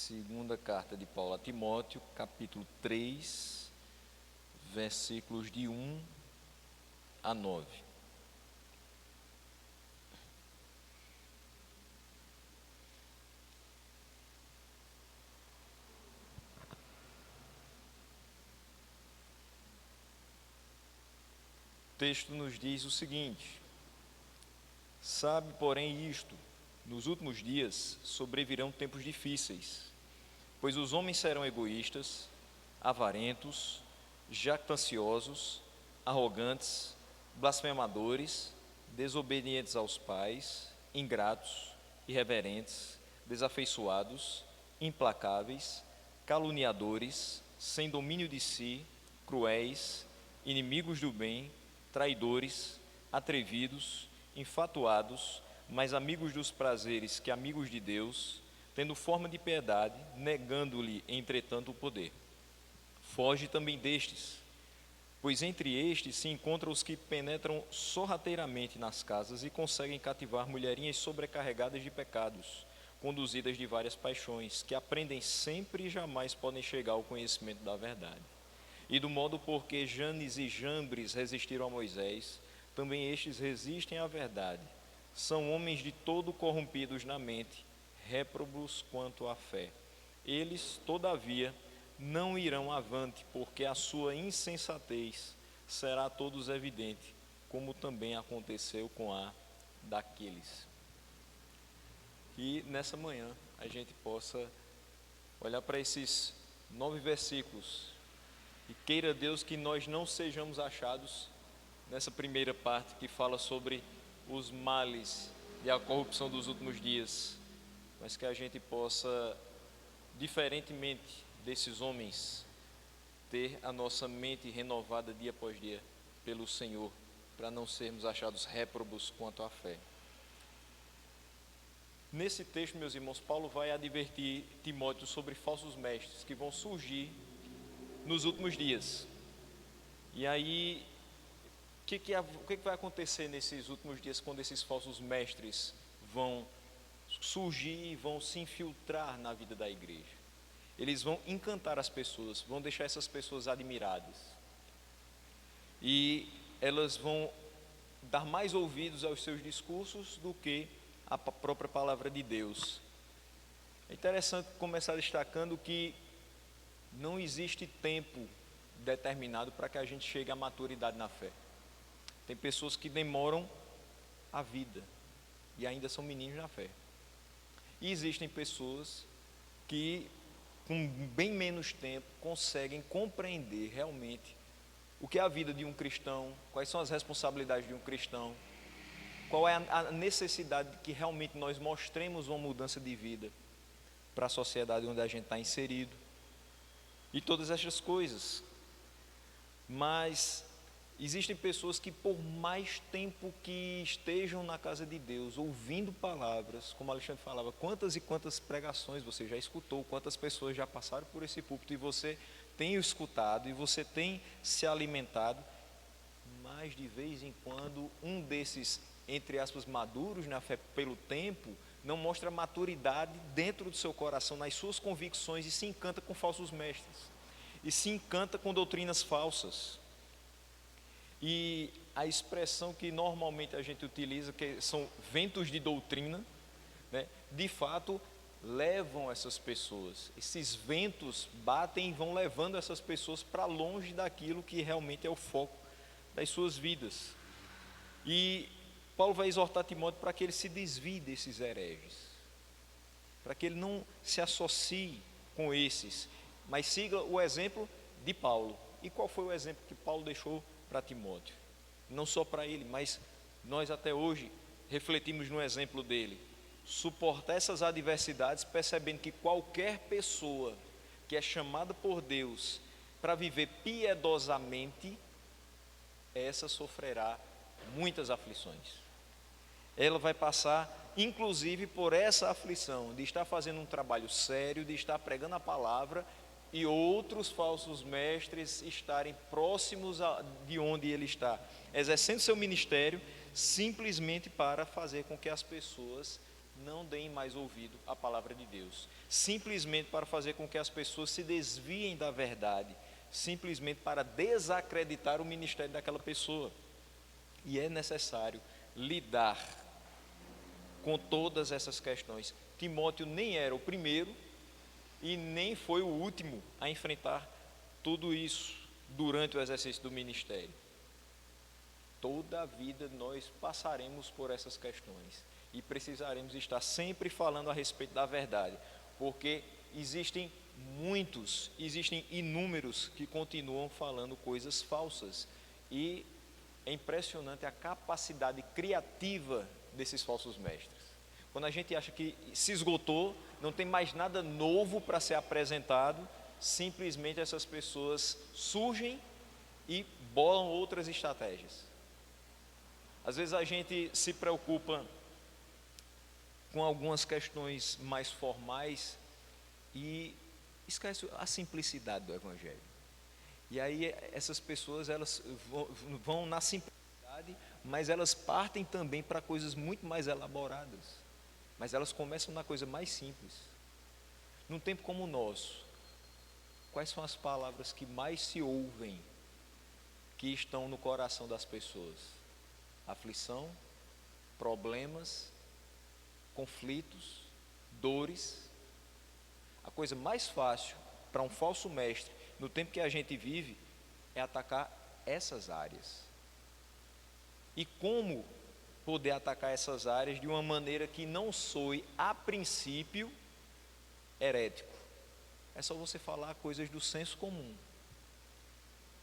Segunda carta de Paulo a Timóteo, capítulo 3, versículos de 1 a 9. O texto nos diz o seguinte: sabe, porém, isto: nos últimos dias sobrevirão tempos difíceis, pois os homens serão egoístas, avarentos, jactanciosos, arrogantes, blasfemadores, desobedientes aos pais, ingratos, irreverentes, desafeiçoados, implacáveis, caluniadores, sem domínio de si, cruéis, inimigos do bem, traidores, atrevidos, infatuados, mais amigos dos prazeres que amigos de Deus, tendo forma de piedade, negando-lhe, entretanto, o poder. Foge também destes, pois entre estes se encontram os que penetram sorrateiramente nas casas e conseguem cativar mulherinhas sobrecarregadas de pecados, conduzidas de várias paixões, que aprendem sempre e jamais podem chegar ao conhecimento da verdade. E do modo porque Janes e Jambres resistiram a Moisés, também estes resistem à verdade. São homens de todo corrompidos na mente, réprobos quanto à fé. Eles, todavia, não irão avante, porque a sua insensatez será a todos evidente, como também aconteceu com a daqueles. E nessa manhã a gente possa olhar para esses 9 versículos e queira Deus que nós não sejamos achados nessa primeira parte que fala sobre os males e a corrupção dos últimos dias, mas que a gente possa, diferentemente desses homens, ter a nossa mente renovada dia após dia pelo Senhor, para não sermos achados réprobos quanto à fé. Nesse texto, meus irmãos, Paulo vai advertir Timóteo sobre falsos mestres que vão surgir nos últimos dias. E aí, o que vai acontecer nesses últimos dias quando esses falsos mestres vão surgir e vão se infiltrar na vida da igreja? Eles vão encantar as pessoas, vão deixar essas pessoas admiradas. E elas vão dar mais ouvidos aos seus discursos do que a própria palavra de Deus. É interessante começar destacando que não existe tempo determinado para que a gente chegue à maturidade na fé. Tem pessoas que demoram a vida e ainda são meninos na fé. E existem pessoas que, com bem menos tempo, conseguem compreender realmente o que é a vida de um cristão, quais são as responsabilidades de um cristão, qual é a necessidade de que realmente nós mostremos uma mudança de vida para a sociedade onde a gente está inserido. E todas essas coisas. Mas existem pessoas que, por mais tempo que estejam na casa de Deus, ouvindo palavras, como Alexandre falava, quantas e quantas pregações você já escutou, quantas pessoas já passaram por esse púlpito e você tem escutado e você tem se alimentado, mas de vez em quando um desses, entre aspas, maduros na fé pelo tempo, não mostra maturidade dentro do seu coração, nas suas convicções, e se encanta com falsos mestres, e se encanta com doutrinas falsas. E a expressão que normalmente a gente utiliza, que são ventos de doutrina, né, de fato levam essas pessoas. Esses ventos batem e vão levando essas pessoas para longe daquilo que realmente é o foco das suas vidas. E Paulo vai exortar Timóteo para que ele se desvie desses hereges, para que ele não se associe com esses, mas siga o exemplo de Paulo. E qual foi o exemplo que Paulo deixou para Timóteo? Não só para ele, mas nós até hoje refletimos no exemplo dele. Suportar essas adversidades, percebendo que qualquer pessoa que é chamada por Deus para viver piedosamente, essa sofrerá muitas aflições. Ela vai passar, inclusive, por essa aflição de estar fazendo um trabalho sério, de estar pregando a palavra, e outros falsos mestres estarem próximos de onde ele está, exercendo seu ministério, simplesmente para fazer com que as pessoas não deem mais ouvido à palavra de Deus, simplesmente para fazer com que as pessoas se desviem da verdade, simplesmente para desacreditar o ministério daquela pessoa. E é necessário lidar com todas essas questões. Timóteo nem era o primeiro e nem foi o último a enfrentar tudo isso durante o exercício do ministério. Toda a vida nós passaremos por essas questões e precisaremos estar sempre falando a respeito da verdade, porque existem inúmeros que continuam falando coisas falsas, e é impressionante a capacidade criativa desses falsos mestres. Quando a gente acha que se esgotou, não tem mais nada novo para ser apresentado, simplesmente essas pessoas surgem e bolam outras estratégias. Às vezes a gente se preocupa com algumas questões mais formais e esquece a simplicidade do Evangelho. E aí essas pessoas, elas vão na simplicidade, mas elas partem também para coisas muito mais elaboradas. Mas elas começam na coisa mais simples. Num tempo como o nosso, quais são as palavras que mais se ouvem, que estão no coração das pessoas? Aflição, problemas, conflitos, dores. A coisa mais fácil para um falso mestre, no tempo que a gente vive, é atacar essas áreas. E como poder atacar essas áreas de uma maneira que não soe, a princípio, herético? É só você falar coisas do senso comum,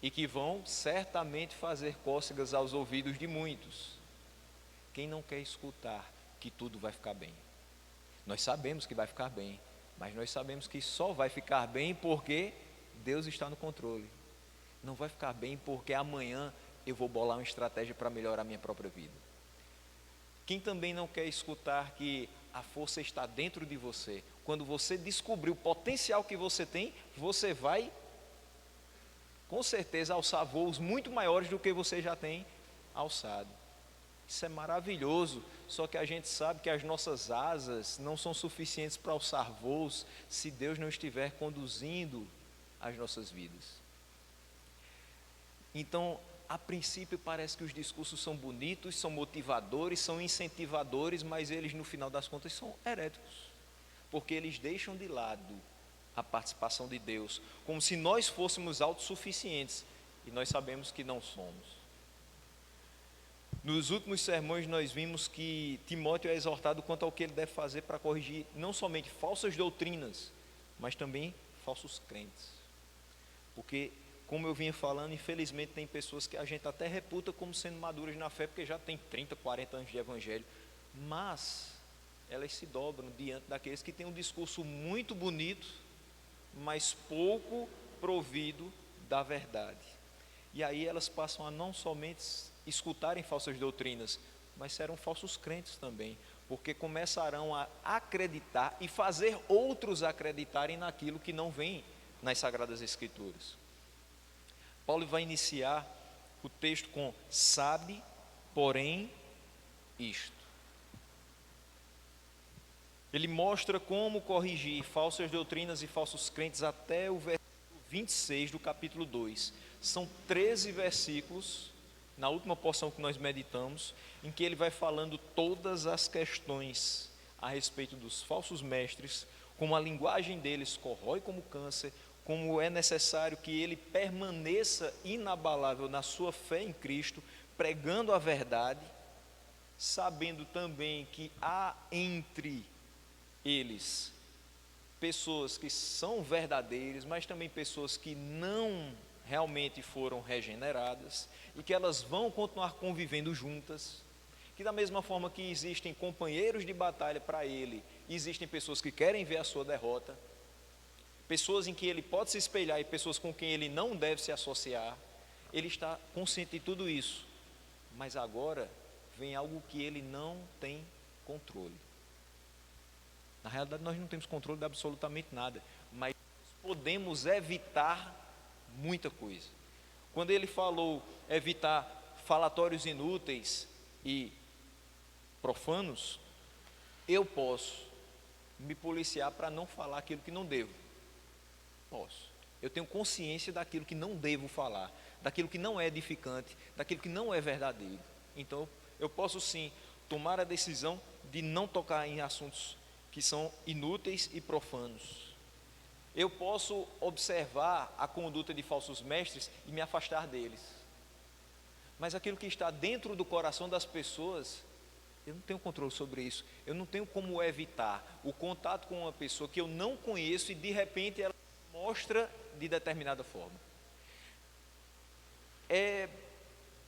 e que vão certamente fazer cócegas aos ouvidos de muitos. Quem não quer escutar que tudo vai ficar bem? Nós sabemos que vai ficar bem, mas nós sabemos que só vai ficar bem porque Deus está no controle. Não vai ficar bem porque amanhã eu vou bolar uma estratégia para melhorar a minha própria vida. Quem também não quer escutar que a força está dentro de você? Quando você descobrir o potencial que você tem, você vai, com certeza, alçar voos muito maiores do que você já tem alçado. Isso é maravilhoso, só que a gente sabe que as nossas asas não são suficientes para alçar voos se Deus não estiver conduzindo as nossas vidas. Então, a princípio parece que os discursos são bonitos, são motivadores, são incentivadores, mas eles no final das contas são heréticos, porque eles deixam de lado a participação de Deus, como se nós fôssemos autossuficientes, e nós sabemos que não somos. Nos últimos sermões nós vimos que Timóteo é exortado quanto ao que ele deve fazer para corrigir não somente falsas doutrinas, mas também falsos crentes. Porque, como eu vinha falando, infelizmente tem pessoas que a gente até reputa como sendo maduras na fé, porque já tem 30, 40 anos de evangelho, mas elas se dobram diante daqueles que têm um discurso muito bonito, mas pouco provido da verdade. E aí elas passam a não somente escutarem falsas doutrinas, mas serão falsos crentes também, porque começarão a acreditar e fazer outros acreditarem naquilo que não vem nas Sagradas Escrituras. Paulo vai iniciar o texto com: sabe, porém, isto. Ele mostra como corrigir falsas doutrinas e falsos crentes até o versículo 26 do capítulo 2. São 13 versículos, na última porção que nós meditamos, em que ele vai falando todas as questões a respeito dos falsos mestres, como a linguagem deles corrói como câncer, como é necessário que ele permaneça inabalável na sua fé em Cristo, pregando a verdade, sabendo também que há entre eles pessoas que são verdadeiras, mas também pessoas que não realmente foram regeneradas, e que elas vão continuar convivendo juntas, que da mesma forma que existem companheiros de batalha para ele, existem pessoas que querem ver a sua derrota, pessoas em que ele pode se espelhar e pessoas com quem ele não deve se associar. Ele está consciente de tudo isso, mas agora vem algo que ele não tem controle. Na realidade nós não temos controle de absolutamente nada, mas podemos evitar muita coisa. Quando ele falou evitar falatórios inúteis e profanos, Eu posso me policiar para não falar aquilo que não devo. Posso. Eu tenho consciência daquilo que não devo falar, daquilo que não é edificante, daquilo que não é verdadeiro. Então, eu posso sim tomar a decisão de não tocar em assuntos que são inúteis e profanos. Eu posso observar a conduta de falsos mestres e me afastar deles. Mas aquilo que está dentro do coração das pessoas, eu não tenho controle sobre isso. Eu não tenho como evitar o contato com uma pessoa que eu não conheço e de repente ela mostra de determinada forma. É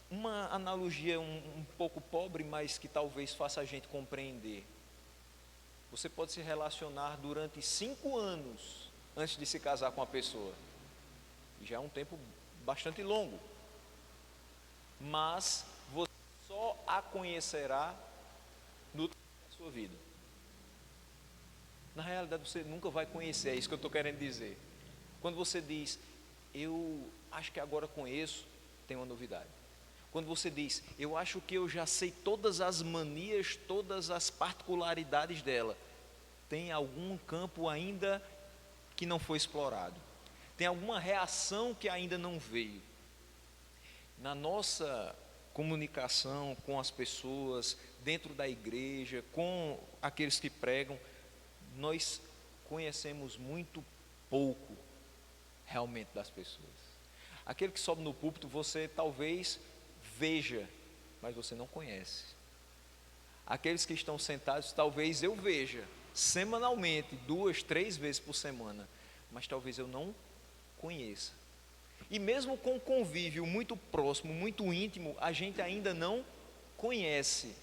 uma analogia um pouco pobre, mas que talvez faça a gente compreender. Você pode se relacionar durante 5 anos antes de se casar com a pessoa. E já é um tempo bastante longo. Mas você só a conhecerá no tempo da sua vida. Na realidade você nunca vai conhecer, é isso que eu estou querendo dizer. Quando você diz, eu acho que agora conheço, tem uma novidade. Quando você diz, eu acho que eu já sei todas as manias, todas as particularidades dela, tem algum campo ainda que não foi explorado. Tem alguma reação que ainda não veio. Na nossa comunicação com as pessoas, dentro da igreja, com aqueles que pregam, nós conhecemos muito pouco realmente das pessoas. Aquele que sobe no púlpito, você talvez veja, mas você não conhece. Aqueles que estão sentados, talvez eu veja semanalmente, 2, 3 vezes por semana, mas talvez eu não conheça. E mesmo com convívio muito próximo, muito íntimo, a gente ainda não conhece.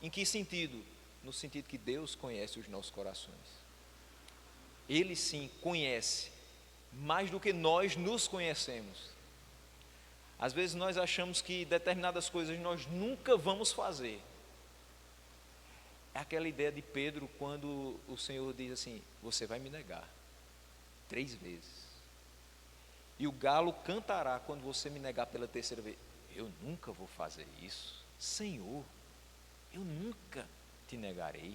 Em que sentido? No sentido que Deus conhece os nossos corações. Ele sim conhece, mais do que nós nos conhecemos. Às vezes nós achamos que determinadas coisas nós nunca vamos fazer. É aquela ideia de Pedro quando o Senhor diz assim, você vai me negar 3 vezes. E o galo cantará quando você me negar pela 3ª vez. Eu nunca vou fazer isso. Senhor, eu nunca te negarei.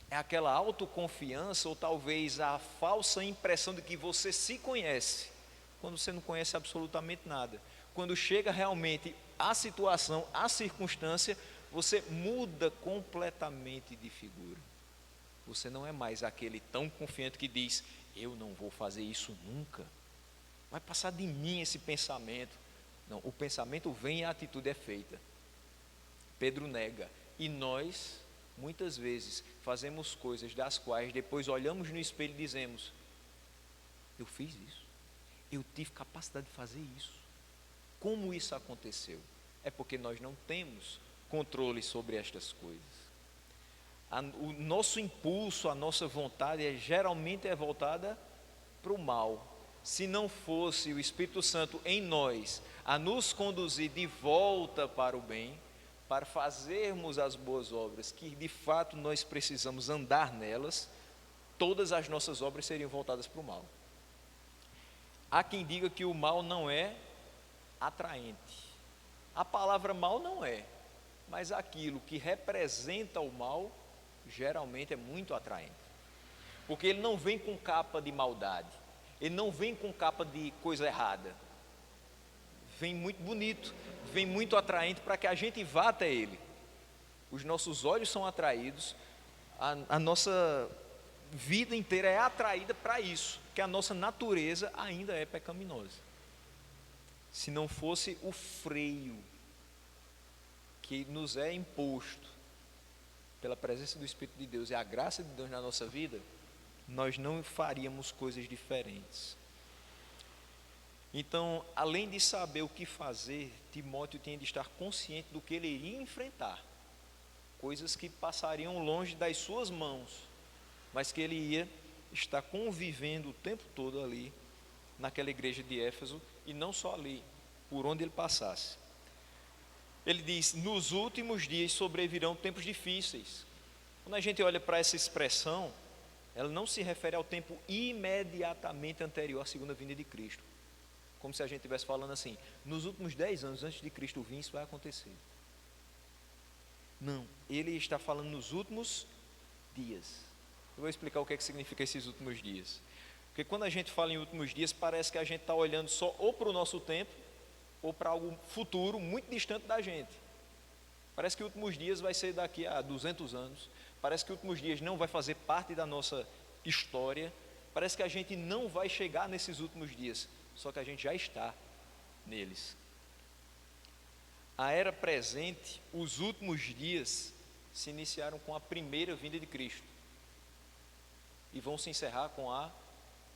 É aquela autoconfiança ou talvez a falsa impressão de que você se conhece, quando você não conhece absolutamente nada. Quando chega realmente a situação, a circunstância, você muda completamente de figura. Você não é mais aquele tão confiante que diz, eu não vou fazer isso nunca. Vai passar de mim esse pensamento. Não, o pensamento vem e a atitude é feita. Pedro nega. E nós, muitas vezes, fazemos coisas das quais depois olhamos no espelho e dizemos, eu fiz isso. Eu tive capacidade de fazer isso. Como isso aconteceu? É porque nós não temos controle sobre estas coisas. O nosso impulso, a nossa vontade geralmente é voltada para o mal. Se não fosse o Espírito Santo em nós a nos conduzir de volta para o bem, para fazermos as boas obras, que de fato nós precisamos andar nelas, todas as nossas obras seriam voltadas para o mal. Há quem diga que o mal não é atraente. A palavra mal não é, mas aquilo que representa o mal, geralmente é muito atraente. Porque ele não vem com capa de maldade, ele não vem com capa de coisa errada. Vem muito bonito, vem muito atraente para que a gente vá até ele. Os nossos olhos são atraídos, a nossa vida inteira é atraída para isso, que a nossa natureza ainda é pecaminosa. Se não fosse o freio que nos é imposto pela presença do Espírito de Deus e a graça de Deus na nossa vida, nós não faríamos coisas diferentes. Então, além de saber o que fazer, Timóteo tinha de estar consciente do que ele iria enfrentar, coisas que passariam longe das suas mãos, mas que ele ia estar convivendo o tempo todo ali, naquela igreja de Éfeso, e não só ali, por onde ele passasse. Ele diz, nos últimos dias sobrevirão tempos difíceis. Quando a gente olha para essa expressão, ela não se refere ao tempo imediatamente anterior à segunda vinda de Cristo, como se a gente estivesse falando assim, nos últimos 10 anos antes de Cristo vir, isso vai acontecer. Não, ele está falando nos últimos dias. Eu vou explicar o que é que significa esses últimos dias. Porque quando a gente fala em últimos dias, parece que a gente está olhando só ou para o nosso tempo, ou para algo futuro muito distante da gente. Parece que últimos dias vai ser daqui a 200 anos. Parece que últimos dias não vai fazer parte da nossa história. Parece que a gente não vai chegar nesses últimos dias. Só que a gente já está neles. A era presente, os últimos dias, se iniciaram com a primeira vinda de Cristo. E vão se encerrar com a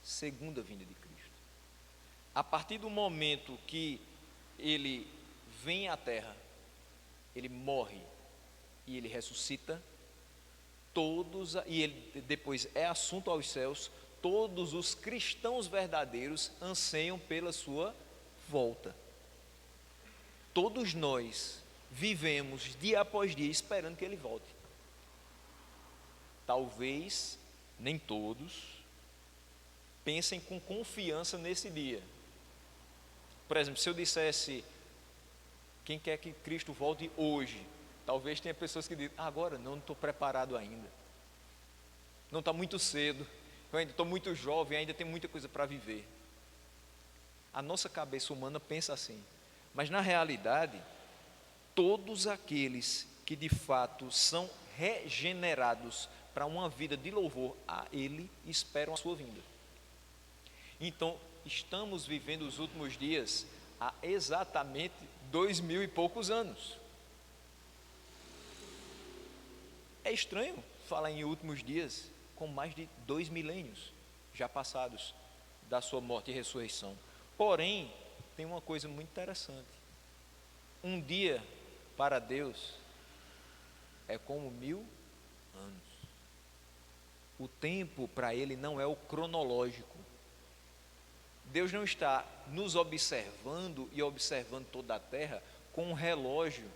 segunda vinda de Cristo. A partir do momento que ele vem à terra, ele morre e ele ressuscita, e ele depois é assunto aos céus, todos os cristãos verdadeiros anseiam pela sua volta. Todos nós vivemos dia após dia esperando que ele volte. Talvez nem todos pensem com confiança nesse dia. Por exemplo, se eu dissesse: quem quer que Cristo volte hoje? Talvez tenha pessoas que dizem: agora não estou preparado ainda. Não está muito cedo. Eu ainda estou muito jovem, ainda tenho muita coisa para viver. A nossa cabeça humana pensa assim. Mas na realidade, todos aqueles que de fato são regenerados para uma vida de louvor a Ele, esperam a sua vinda. Então, estamos vivendo os últimos dias há exatamente 2000 e poucos anos. É estranho falar em últimos dias com mais de 2 milênios já passados da sua morte e ressurreição. Porém, tem uma coisa muito interessante. Um dia para Deus é como 1000 anos. O tempo para Ele não é o cronológico. Deus não está nos observando e observando toda a terra com um relógio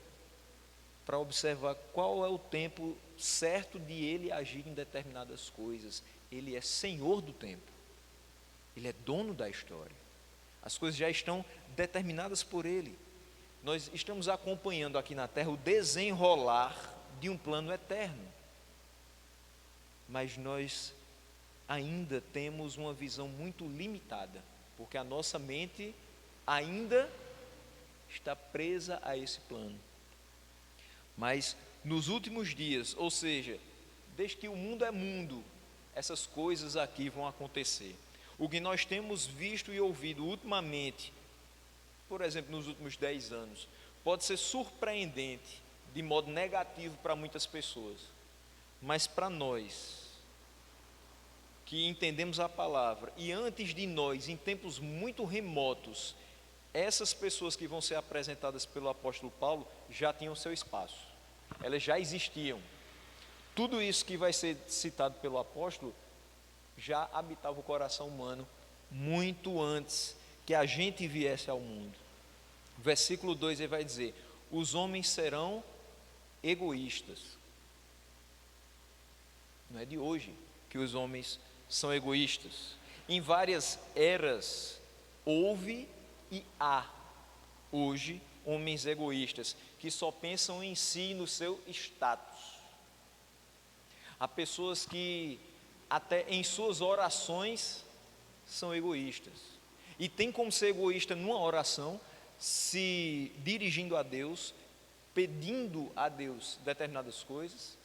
para observar qual é o tempo certo de Ele agir em determinadas coisas. Ele é Senhor do tempo. Ele é dono da história. As coisas já estão determinadas por Ele. Nós estamos acompanhando aqui na terra o desenrolar de um plano eterno. Mas nós ainda temos uma visão muito limitada, porque a nossa mente ainda está presa a esse plano. Mas nos últimos dias, ou seja, desde que o mundo é mundo, essas coisas aqui vão acontecer. O que nós temos visto e ouvido ultimamente, por exemplo, nos últimos 10 anos, pode ser surpreendente, de modo negativo para muitas pessoas, mas para nós, que entendemos a palavra, e antes de nós, em tempos muito remotos, essas pessoas que vão ser apresentadas pelo apóstolo Paulo, já tinham seu espaço, elas já existiam. Tudo isso que vai ser citado pelo apóstolo, já habitava o coração humano, muito antes que a gente viesse ao mundo. Versículo 2 ele vai dizer: os homens serão egoístas. Não é de hoje que os homens são egoístas. Em várias eras houve e há hoje homens egoístas que só pensam em si e no seu status. Há pessoas que até em suas orações são egoístas. E tem como ser egoísta numa oração, se dirigindo a Deus, pedindo a Deus determinadas coisas?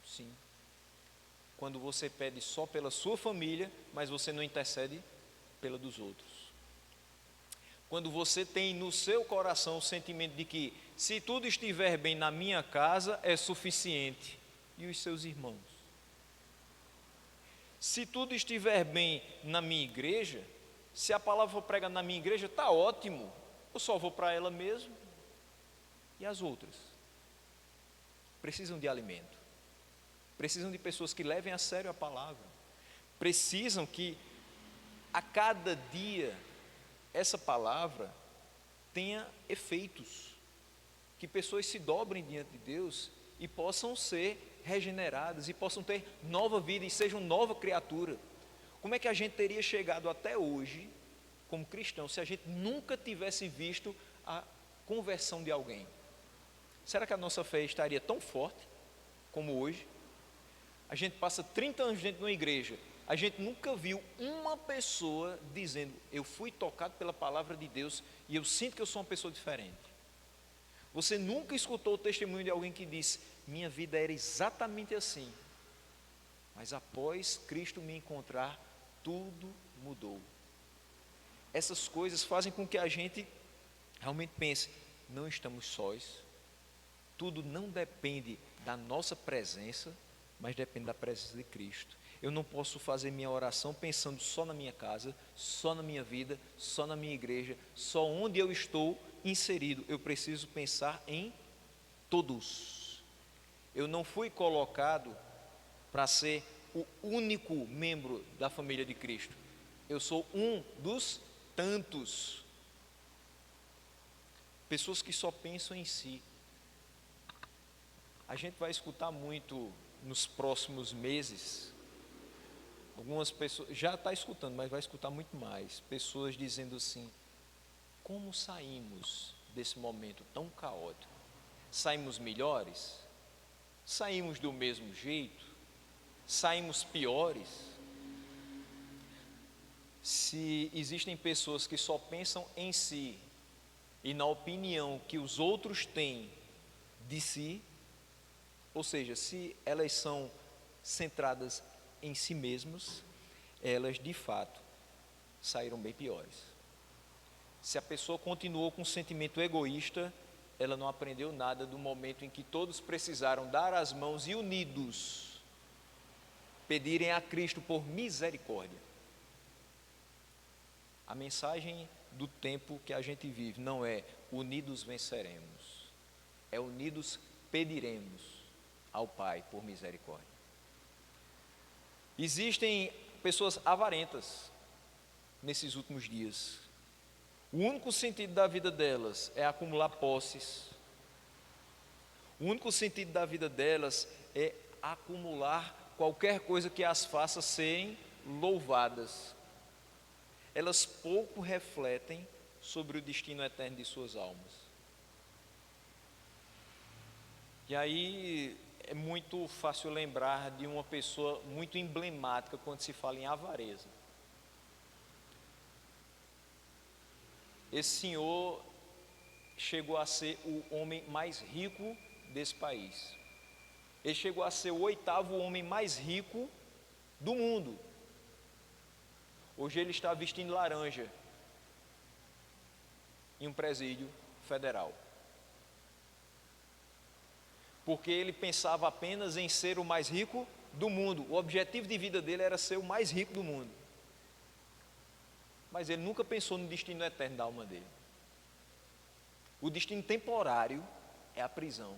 Sim. Quando você pede só pela sua família, mas você não intercede pela dos outros. Quando você tem no seu coração o sentimento de que, se tudo estiver bem na minha casa, é suficiente. E os seus irmãos? Se tudo estiver bem na minha igreja, se a palavra for pregada na minha igreja, está ótimo. Eu só vou para ela mesmo. E as outras? Precisam de alimento. Precisam de pessoas que levem a sério a palavra. Precisam que a cada dia essa palavra tenha efeitos. Que pessoas se dobrem diante de Deus e possam ser regeneradas e possam ter nova vida e sejam nova criatura. Como é que a gente teria chegado até hoje como cristão se a gente nunca tivesse visto a conversão de alguém? será que a nossa fé estaria tão forte como hoje? A gente passa 30 anos dentro de uma igreja, a gente nunca viu uma pessoa dizendo: eu fui tocado pela palavra de Deus e eu sinto que eu sou uma pessoa diferente. Você nunca escutou o testemunho de alguém que disse: minha vida era exatamente assim, mas após Cristo me encontrar, tudo mudou. Essas coisas fazem com que a gente realmente pense: não estamos sós. Tudo não depende da nossa presença, mas depende da presença de Cristo. Eu não posso fazer minha oração pensando só na minha casa, só na minha vida, só na minha igreja, só onde eu estou inserido. Eu preciso pensar em todos. Eu não fui colocado para ser o único membro da família de Cristo. Eu sou um dos tantos. Pessoas que só pensam em si. A gente vai escutar muito nos próximos meses, algumas pessoas, já está escutando, mas vai escutar muito mais, pessoas dizendo assim: como saímos desse momento tão caótico? Saímos melhores? Saímos do mesmo jeito? Saímos piores? Se existem pessoas que só pensam em si e na opinião que os outros têm de si, ou seja, se elas são centradas em si mesmas, elas de fato saíram bem piores. Se a pessoa continuou com um sentimento egoísta, ela não aprendeu nada do momento em que todos precisaram dar as mãos e unidos pedirem a Cristo por misericórdia. A mensagem do tempo que a gente vive não é unidos venceremos, é unidos pediremos ao Pai por misericórdia. Existem pessoas avarentas nesses últimos dias. O único sentido da vida delas é acumular posses. O único sentido da vida delas é acumular qualquer coisa que as faça serem louvadas. Elas pouco refletem sobre o destino eterno de suas almas. E aí é muito fácil lembrar de uma pessoa muito emblemática quando se fala em avareza. Esse senhor chegou a ser o homem mais rico desse país. Ele chegou a ser o 8º homem mais rico do mundo. Hoje ele está vestindo laranja em um presídio federal. Porque ele pensava apenas em ser o mais rico do mundo. O objetivo de vida dele era ser o mais rico do mundo. Mas ele nunca pensou no destino eterno da alma dele. O destino temporário é a prisão.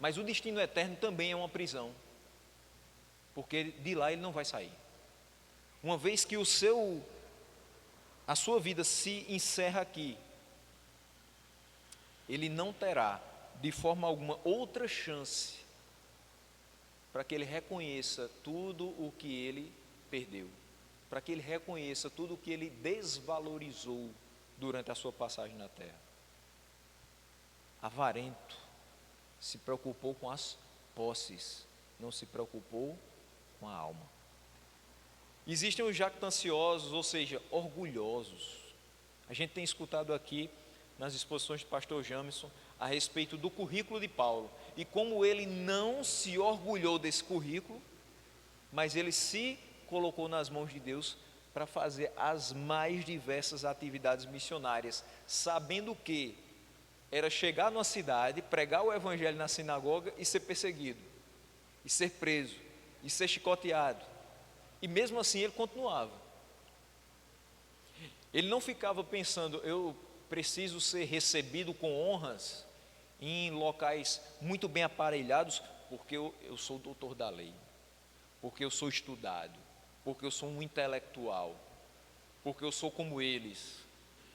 Mas o destino eterno também é uma prisão. Porque de lá ele não vai sair. Uma vez que a sua vida se encerra aqui, ele não terá de forma alguma outra chance para que ele reconheça tudo o que ele perdeu, para que ele reconheça tudo o que ele desvalorizou durante a sua passagem na terra. Avarento se preocupou com as posses, não se preocupou com a alma. Existem os jactanciosos, ou seja, orgulhosos. A gente tem escutado aqui nas exposições do pastor Jamerson a respeito do currículo de Paulo e como ele não se orgulhou desse currículo, mas ele se colocou nas mãos de Deus para fazer as mais diversas atividades missionárias, sabendo que era chegar numa cidade, pregar o evangelho na sinagoga e ser perseguido, e ser preso, e ser chicoteado, e mesmo assim ele continuava. Ele não ficava pensando: eu preciso ser recebido com honras em locais muito bem aparelhados, porque eu sou doutor da lei, porque eu sou estudado, porque eu sou um intelectual, porque eu sou como eles.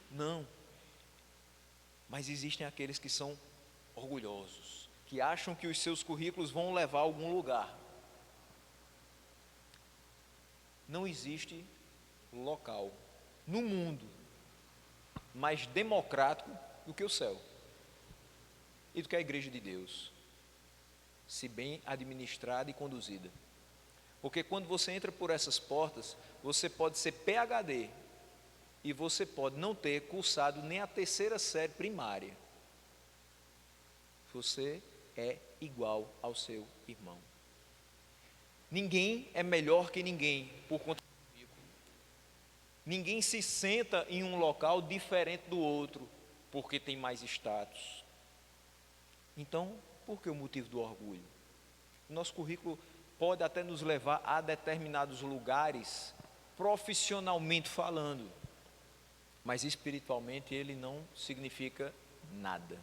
Não. Mas existem aqueles que são orgulhosos, que acham que os seus currículos vão levar a algum lugar. Não existe local no mundo mais democrático do que o céu. e do que a igreja de Deus, se bem administrada e conduzida. Porque quando você entra por essas portas, você pode ser PhD e você pode não ter cursado nem a 3ª série primária. Você é igual ao seu irmão. Ninguém é melhor que ninguém por conta do currículo. Ninguém se senta em um local diferente do outro porque tem mais status. Então, por que o motivo do orgulho? O nosso currículo pode até nos levar a determinados lugares, profissionalmente falando, mas espiritualmente ele não significa nada.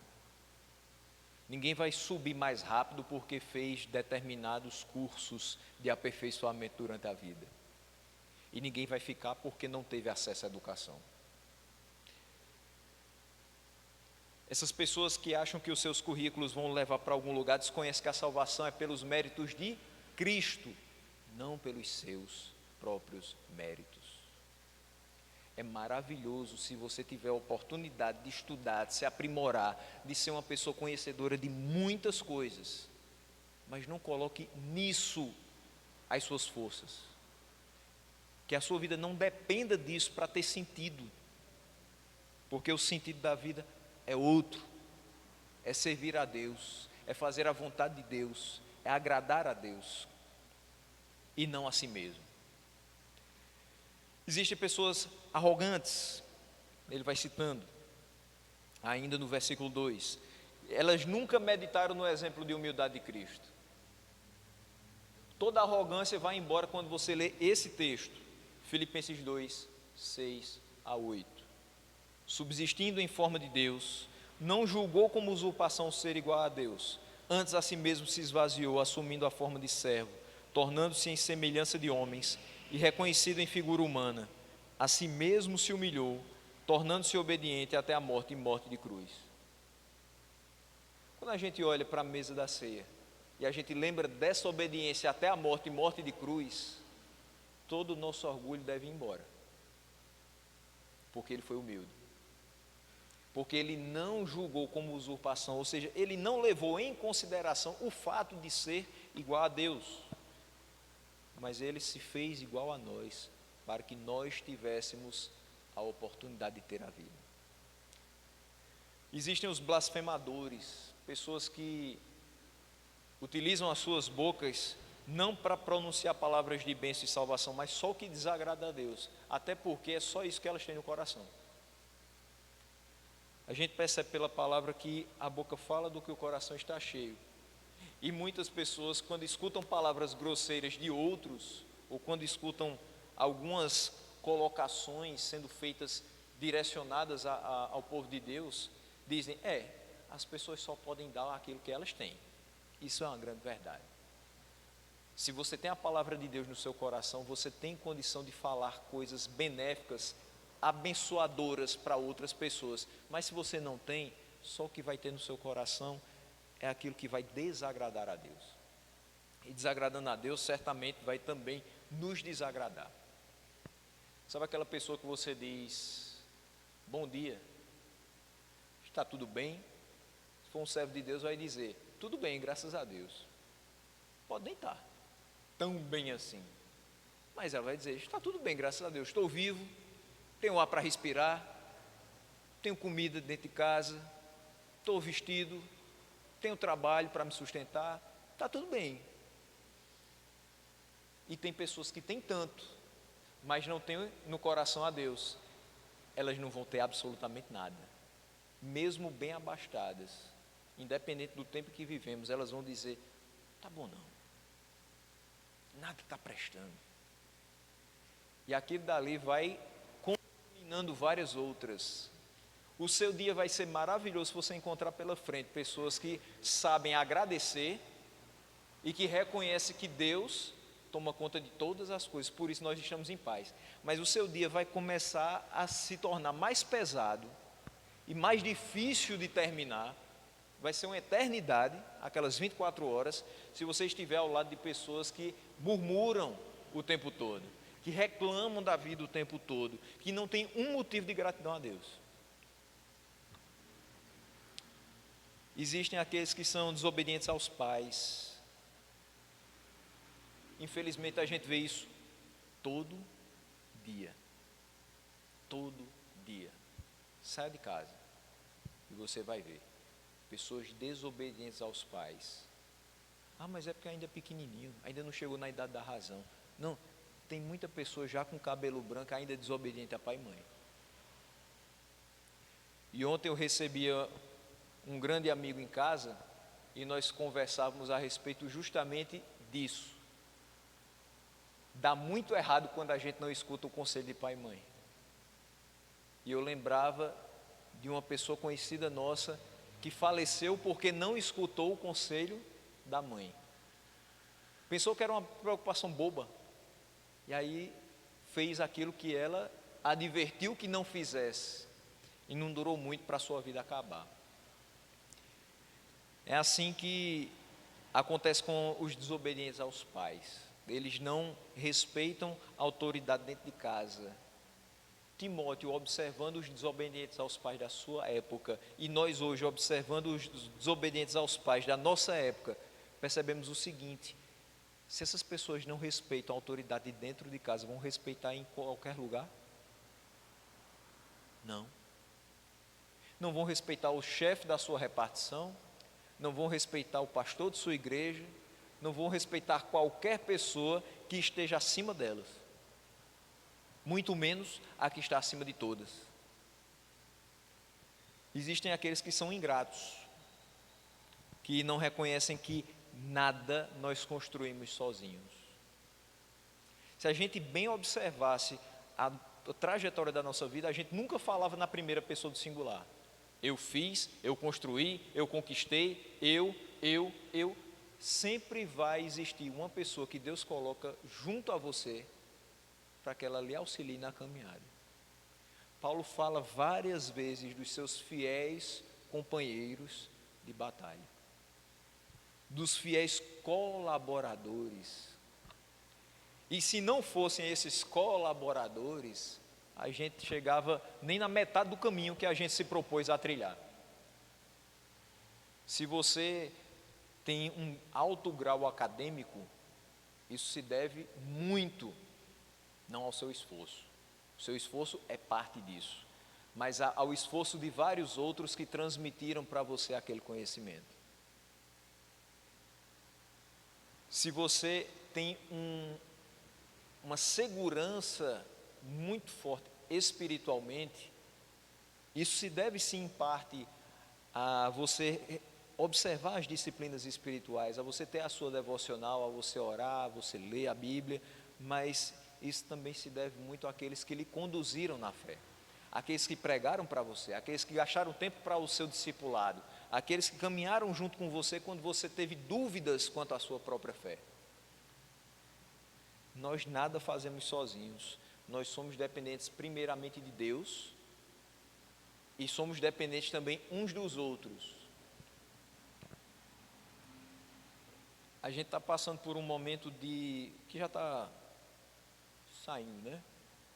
Ninguém vai subir mais rápido porque fez determinados cursos de aperfeiçoamento durante a vida. E ninguém vai ficar porque não teve acesso à educação. Essas pessoas que acham que os seus currículos vão levar para algum lugar desconhecem que a salvação é pelos méritos de Cristo, não pelos seus próprios méritos. É maravilhoso se você tiver a oportunidade de estudar, de se aprimorar, de ser uma pessoa conhecedora de muitas coisas, mas não coloque nisso as suas forças. Que a sua vida não dependa disso para ter sentido, porque o sentido da vida é outro, é servir a Deus, é fazer a vontade de Deus, é agradar a Deus e não a si mesmo. Existem pessoas arrogantes, ele vai citando, ainda no versículo 2, elas nunca meditaram no exemplo de humildade de Cristo. Toda arrogância vai embora quando você lê esse texto, Filipenses 2, 6 a 8. Subsistindo em forma de Deus, não julgou como usurpação ser igual a Deus, antes a si mesmo se esvaziou, assumindo a forma de servo, tornando-se em semelhança de homens, e reconhecido em figura humana, a si mesmo se humilhou, tornando-se obediente até a morte e morte de cruz. Quando a gente olha para a mesa da ceia, e a gente lembra dessa obediência até a morte e morte de cruz, todo o nosso orgulho deve ir embora, porque ele foi humilde, porque ele não julgou como usurpação, ou seja, ele não levou em consideração o fato de ser igual a Deus, mas ele se fez igual a nós, para que nós tivéssemos a oportunidade de ter a vida. Existem os blasfemadores, pessoas que utilizam as suas bocas não para pronunciar palavras de bênção e salvação, mas só o que desagrada a Deus, até porque é só isso que elas têm no coração. A gente percebe pela palavra que a boca fala do que o coração está cheio. E muitas pessoas, quando escutam palavras grosseiras de outros, ou quando escutam algumas colocações sendo feitas direcionadas ao povo de Deus, dizem, as pessoas só podem dar aquilo que elas têm. Isso é uma grande verdade. Se você tem a palavra de Deus no seu coração, você tem condição de falar coisas benéficas, abençoadoras para outras pessoas. Mas se você não tem, só o que vai ter no seu coração é aquilo que vai desagradar a Deus. E desagradando a Deus, certamente vai também nos desagradar. Sabe aquela pessoa que você diz, bom dia, está tudo bem? Se for um servo de Deus, vai dizer, tudo bem, graças a Deus. Pode nem estar tão bem assim, mas ela vai dizer, está tudo bem, graças a Deus, estou vivo, tenho ar para respirar, tenho comida dentro de casa, estou vestido, tenho trabalho para me sustentar, está tudo bem. E tem pessoas que têm tanto, mas não têm no coração a Deus, elas não vão ter absolutamente nada, mesmo bem abastadas, independente do tempo que vivemos, elas vão dizer, tá bom não, nada está prestando. E aquilo dali vai contaminando várias outras. O seu dia vai ser maravilhoso se você encontrar pela frente pessoas que sabem agradecer e que reconhecem que Deus toma conta de todas as coisas, por isso nós estamos em paz. Mas o seu dia vai começar a se tornar mais pesado e mais difícil de terminar. Vai ser uma eternidade, aquelas 24 horas, se você estiver ao lado de pessoas que murmuram o tempo todo, que reclamam da vida o tempo todo, que não tem um motivo de gratidão a Deus. Existem aqueles que são desobedientes aos pais. Infelizmente a gente vê isso todo dia. Todo dia. Saia de casa e você vai ver pessoas desobedientes aos pais. Ah, mas é porque ainda é pequenininho, ainda não chegou na idade da razão. Não, tem muita pessoa já com cabelo branco ainda desobediente a pai e mãe. E ontem eu recebia um grande amigo em casa e nós conversávamos a respeito justamente disso. Dá muito errado quando a gente não escuta o conselho de pai e mãe. E eu lembrava de uma pessoa conhecida nossa que faleceu porque não escutou o conselho da mãe. Pensou que era uma preocupação boba. E aí fez aquilo que ela advertiu que não fizesse. E não durou muito para a sua vida acabar. É assim que acontece com os desobedientes aos pais. Eles não respeitam a autoridade dentro de casa. Timóteo, observando os desobedientes aos pais da sua época, e nós hoje observando os desobedientes aos pais da nossa época, percebemos o seguinte: se essas pessoas não respeitam a autoridade dentro de casa, vão respeitar em qualquer lugar? Não. Não vão respeitar o chefe da sua repartição, não vão respeitar o pastor de sua igreja, não vão respeitar qualquer pessoa que esteja acima delas, muito menos a que está acima de todas. Existem aqueles que são ingratos, que não reconhecem que nada nós construímos sozinhos. Se a gente bem observasse a trajetória da nossa vida, a gente nunca falava na primeira pessoa do singular. Eu fiz, eu construí, eu conquistei, eu. Sempre vai existir uma pessoa que Deus coloca junto a você para que ela lhe auxilie na caminhada. Paulo fala várias vezes dos seus fiéis companheiros de batalha, dos fiéis colaboradores. E se não fossem esses colaboradores, a gente chegava nem na metade do caminho que a gente se propôs a trilhar. Se você tem um alto grau acadêmico, isso se deve muito, não ao seu esforço. O seu esforço é parte disso, mas ao esforço de vários outros que transmitiram para você aquele conhecimento. Se você tem uma segurança muito forte espiritualmente, isso se deve sim em parte a você observar as disciplinas espirituais, a você ter a sua devocional, a você orar, a você ler a Bíblia, mas isso também se deve muito àqueles que lhe conduziram na fé, aqueles que pregaram para você, aqueles que gastaram tempo para o seu discipulado, aqueles que caminharam junto com você quando você teve dúvidas quanto à sua própria fé. Nós nada fazemos sozinhos, nós somos dependentes primeiramente de Deus e somos dependentes também uns dos outros. A gente está passando por um momento que já está saindo, né?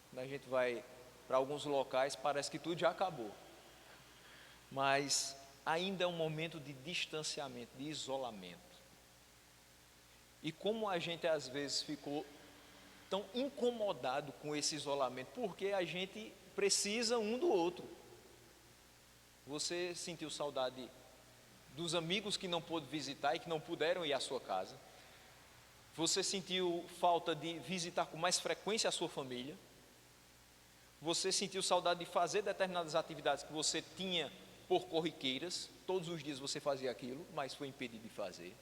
Quando a gente vai para alguns locais, parece que tudo já acabou. Mas ainda é um momento de distanciamento, de isolamento. E como a gente às vezes ficou tão incomodado com esse isolamento, porque a gente precisa um do outro. Você sentiu saudade dos amigos que não pôde visitar e que não puderam ir à sua casa? Você sentiu falta de visitar com mais frequência a sua família? Você sentiu saudade de fazer determinadas atividades que você tinha por corriqueiras? Todos os dias você fazia aquilo, mas foi impedido de fazer.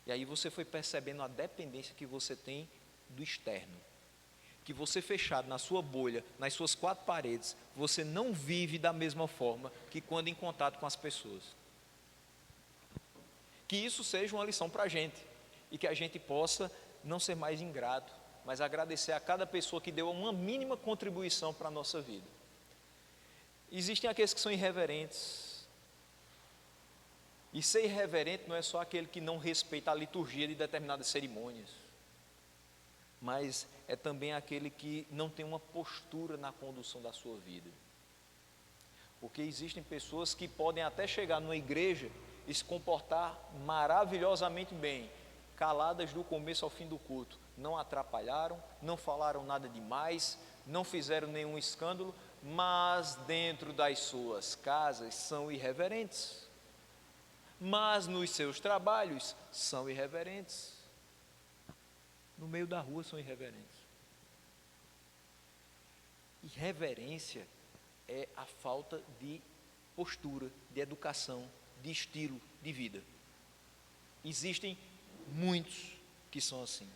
E aí você foi percebendo a dependência que você tem do externo. Que você fechado na sua bolha, nas suas quatro paredes, você não vive da mesma forma que quando em contato com as pessoas. Que isso seja uma lição para a gente, e que a gente possa não ser mais ingrato, mas agradecer a cada pessoa que deu uma mínima contribuição para a nossa vida. Existem aqueles que são irreverentes, e ser irreverente não é só aquele que não respeita a liturgia de determinadas cerimônias, mas é também aquele que não tem uma postura na condução da sua vida. Porque existem pessoas que podem até chegar numa igreja e se comportar maravilhosamente bem, caladas do começo ao fim do culto, não atrapalharam, não falaram nada demais, não fizeram nenhum escândalo, mas dentro das suas casas são irreverentes, mas nos seus trabalhos são irreverentes, no meio da rua são irreverentes. Irreverência é a falta de postura, de educação, de estilo de vida. Existem muitos que são assim.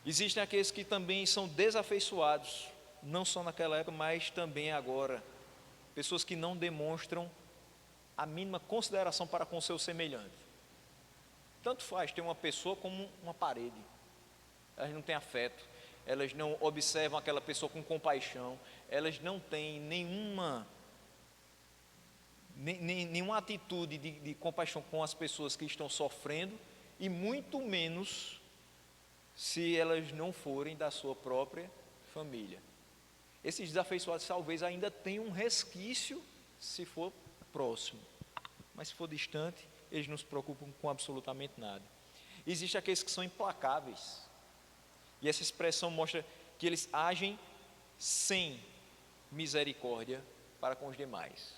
Existem aqueles que também são desafeiçoados, não só naquela época, mas também agora. Pessoas que não demonstram a mínima consideração para com o seu semelhante. Tanto faz ter uma pessoa como uma parede. Elas não têm afeto, elas não observam aquela pessoa com compaixão, elas não têm nenhuma atitude de compaixão com as pessoas que estão sofrendo, e muito menos se elas não forem da sua própria família. Esses desafeiçoados talvez ainda tenham um resquício se for próximo, mas se for distante, eles não se preocupam com absolutamente nada. Existem aqueles que são implacáveis, e essa expressão mostra que eles agem sem misericórdia para com os demais.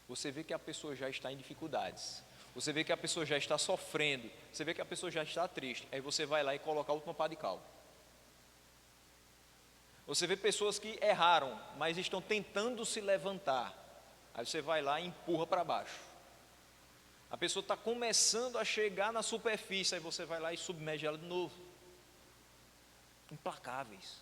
Você vê que a pessoa já está em dificuldades, você vê que a pessoa já está sofrendo, você vê que a pessoa já está triste, aí você vai lá e coloca a última pá de cal. Você vê pessoas que erraram, mas estão tentando se levantar, aí você vai lá e empurra para baixo. A pessoa está começando a chegar na superfície, aí você vai lá e submerge ela de novo. Implacáveis,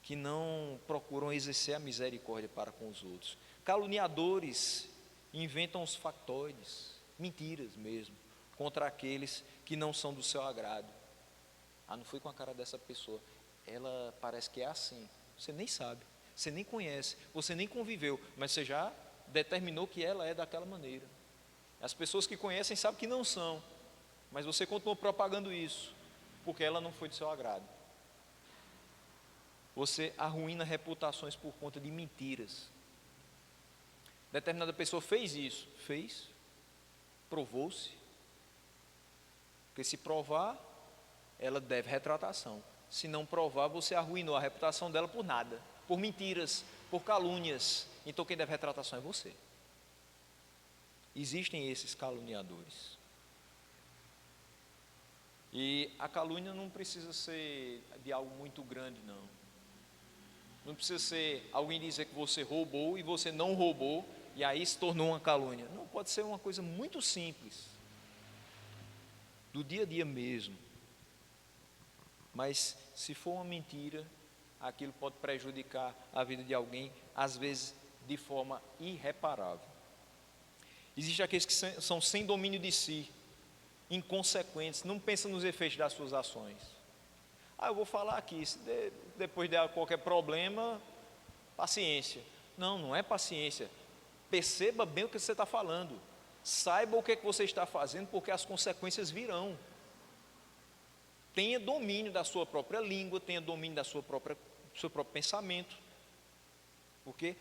que não procuram exercer a misericórdia para com os outros. Caluniadores, inventam os factoides, mentiras mesmo, contra aqueles que não são do seu agrado. Não fui com a cara dessa pessoa, ela parece que é assim. Você nem sabe, você nem conhece, você nem conviveu, mas você já determinou que ela é daquela maneira. As pessoas que conhecem sabem que não são, mas você continuou propagando isso, porque ela não foi do seu agrado. Você arruína reputações por conta de mentiras. Determinada pessoa fez isso, provou-se, porque se provar, ela deve retratação. Se não provar, você arruinou a reputação dela por nada, por mentiras, por calúnias. Então quem deve retratação é você. Existem esses caluniadores. E a calúnia não precisa ser de algo muito grande, não. Não precisa ser alguém dizer que você roubou e você não roubou, e aí se tornou uma calúnia. Não, pode ser uma coisa muito simples, do dia a dia mesmo. Mas se for uma mentira, aquilo pode prejudicar a vida de alguém, às vezes de forma irreparável. Existem aqueles que são sem domínio de si, inconsequentes, não pensam nos efeitos das suas ações. Eu vou falar aqui, se depois de qualquer problema, paciência. Não é paciência. Perceba bem o que você está falando. Saiba o que você está fazendo, porque as consequências virão. Tenha domínio da sua própria língua, tenha domínio do seu próprio pensamento, porque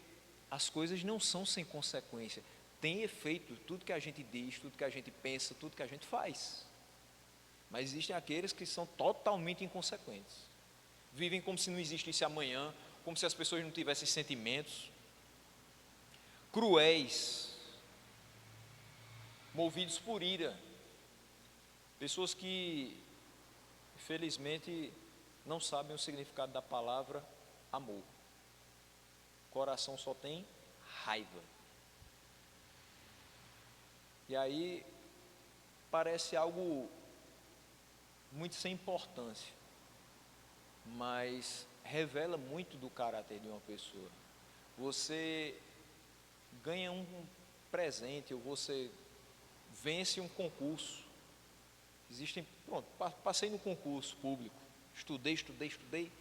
as coisas não são sem consequência. Tem efeito tudo que a gente diz, tudo que a gente pensa, tudo que a gente faz. Mas existem aqueles que são totalmente inconsequentes. Vivem como se não existisse amanhã, como se as pessoas não tivessem sentimentos. Cruéis, movidos por ira. Pessoas que, infelizmente, não sabem o significado da palavra amor. O coração só tem raiva. E aí, parece algo muito sem importância, mas revela muito do caráter de uma pessoa. Você ganha um presente, ou você vence um concurso. Passei no concurso público, estudei,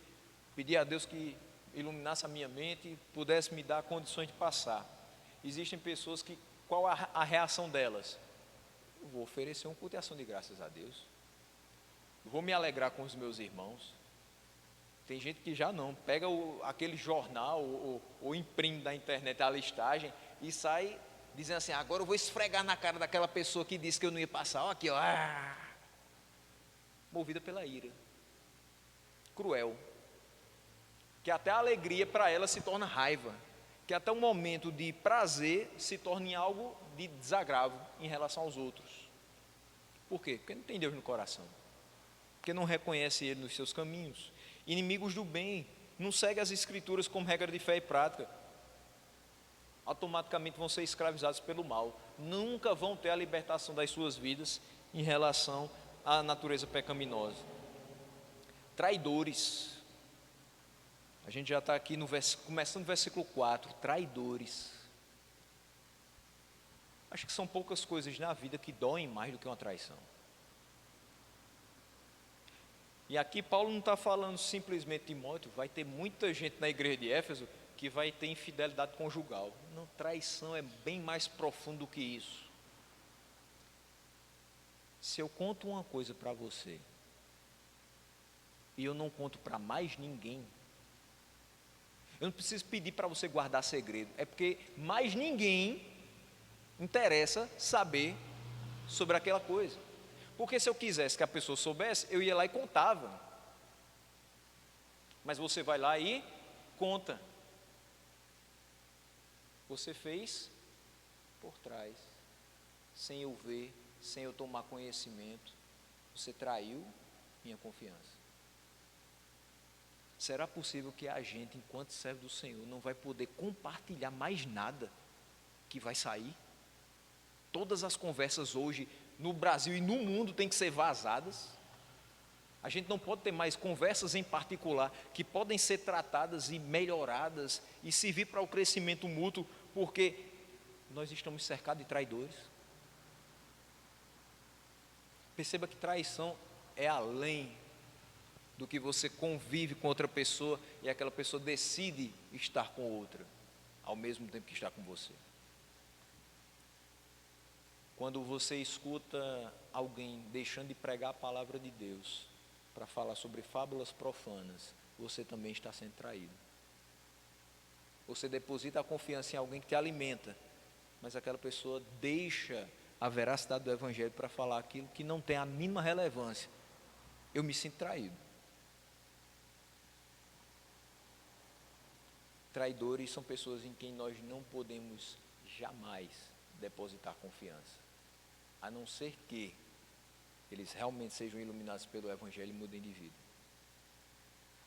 pedi a Deus que iluminasse a minha mente e pudesse me dar condições de passar. Existem pessoas que, qual a reação delas? Eu vou oferecer um culto de ação de graças a Deus, vou me alegrar com os meus irmãos, Tem gente que já não, pega aquele jornal ou imprime da internet a listagem e sai dizendo assim: agora eu vou esfregar na cara daquela pessoa que disse que eu não ia passar. Olha aqui, ó, movida pela ira, cruel, que até a alegria para ela se torna raiva, que até o momento de prazer se torna em algo de desagravo em relação aos outros. Por quê? Porque não tem Deus no coração, porque não reconhece Ele nos seus caminhos. Inimigos do bem, não seguem as escrituras como regra de fé e prática, automaticamente vão ser escravizados pelo mal, nunca vão ter a libertação das suas vidas em relação à natureza pecaminosa. Traidores, a gente já está aqui começando no versículo 4, traidores. Acho que são poucas coisas na vida que doem mais do que uma traição. E aqui Paulo não está falando simplesmente de Timóteo, vai ter muita gente na igreja de Éfeso que vai ter infidelidade conjugal. Não, traição é bem mais profundo do que isso. Se eu conto uma coisa para você e eu não conto para mais ninguém, eu não preciso pedir para você guardar segredo, é porque mais ninguém interessa saber sobre aquela coisa. Porque se eu quisesse que a pessoa soubesse, eu ia lá e contava. Mas você vai lá e conta. Você fez por trás, sem eu ver, sem eu tomar conhecimento. Você traiu minha confiança. Será possível que a gente, enquanto servo do Senhor, não vai poder compartilhar mais nada que vai sair? Todas as conversas hoje no Brasil e no mundo têm que ser vazadas. A gente não pode ter mais conversas em particular que podem ser tratadas e melhoradas e servir para o crescimento mútuo, porque nós estamos cercados de traidores. Perceba que traição é além do que você convive com outra pessoa e aquela pessoa decide estar com outra ao mesmo tempo que está com você. Quando você escuta alguém deixando de pregar a palavra de Deus para falar sobre fábulas profanas, você também está sendo traído. Você deposita a confiança em alguém que te alimenta, mas aquela pessoa deixa a veracidade do Evangelho para falar aquilo que não tem a mínima relevância. Eu me sinto traído. Traidores são pessoas em quem nós não podemos jamais depositar confiança, a não ser que eles realmente sejam iluminados pelo Evangelho e mudem de vida.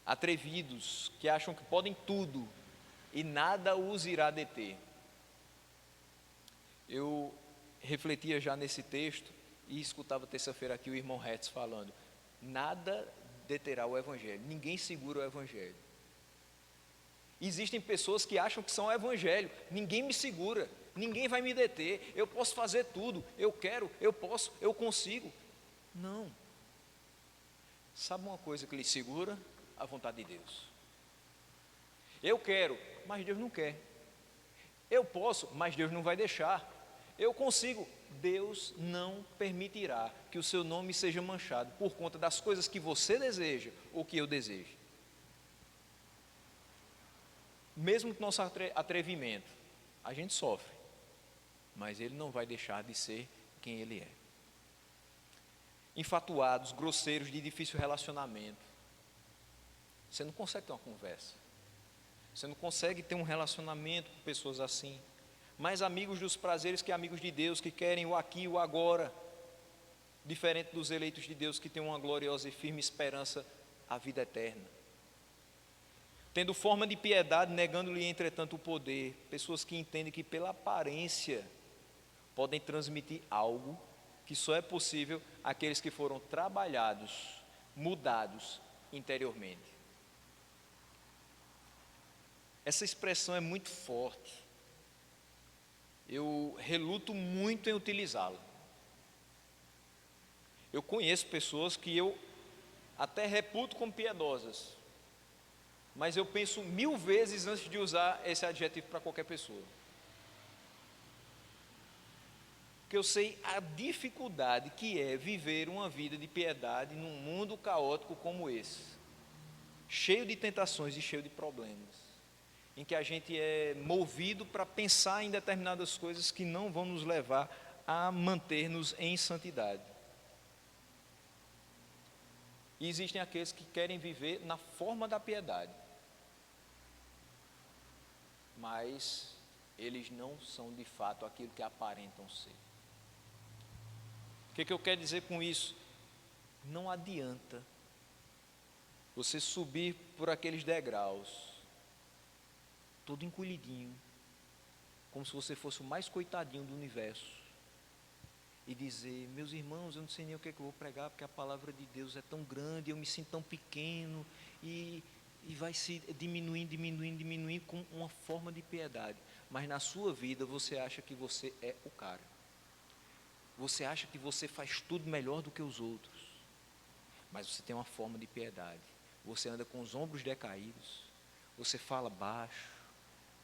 Atrevidos, que acham que podem tudo e nada os irá deter. Eu refletia já nesse texto e escutava terça-feira aqui o irmão Hertz falando: nada deterá o Evangelho, ninguém segura o Evangelho. Existem pessoas que acham que são o Evangelho, ninguém me segura, ninguém vai me deter, eu posso fazer tudo, eu quero, eu posso, eu consigo. Não. Sabe uma coisa que lhe segura? A vontade de Deus. Eu quero, mas Deus não quer. Eu posso, mas Deus não vai deixar. Eu consigo, Deus não permitirá que o seu nome seja manchado por conta das coisas que você deseja ou que eu desejo. Mesmo com nosso atrevimento, a gente sofre, mas Ele não vai deixar de ser quem Ele é. Infatuados, grosseiros, de difícil relacionamento. Você não consegue ter uma conversa. Você não consegue ter um relacionamento com pessoas assim. Mais amigos dos prazeres que amigos de Deus, que querem o aqui e o agora. Diferente dos eleitos de Deus, que têm uma gloriosa e firme esperança, a vida eterna. Tendo forma de piedade, negando-lhe entretanto o poder. Pessoas que entendem que pela aparência podem transmitir algo que só é possível àqueles que foram trabalhados, mudados interiormente. Essa expressão é muito forte. Eu reluto muito em utilizá-la. Eu conheço pessoas que eu até reputo como piedosas, mas eu penso 1000 vezes antes de usar esse adjetivo para qualquer pessoa. Porque eu sei a dificuldade que é viver uma vida de piedade num mundo caótico como esse. cheio de tentações e cheio de problemas, em que a gente é movido para pensar em determinadas coisas que não vão nos levar a manter-nos em santidade. E existem aqueles que querem viver na forma da piedade, mas eles não são de fato aquilo que aparentam ser. O que eu quero dizer com isso? Não adianta você subir por aqueles degraus, todo encolhidinho, como se você fosse o mais coitadinho do universo, e dizer: meus irmãos, eu não sei nem o que eu vou pregar, porque a palavra de Deus é tão grande, eu me sinto tão pequeno, e vai se diminuindo, com uma forma de piedade. Mas na sua vida você acha que você é o cara, você acha que você faz tudo melhor do que os outros, mas você tem uma forma de piedade. Você anda com os ombros decaídos, você fala baixo,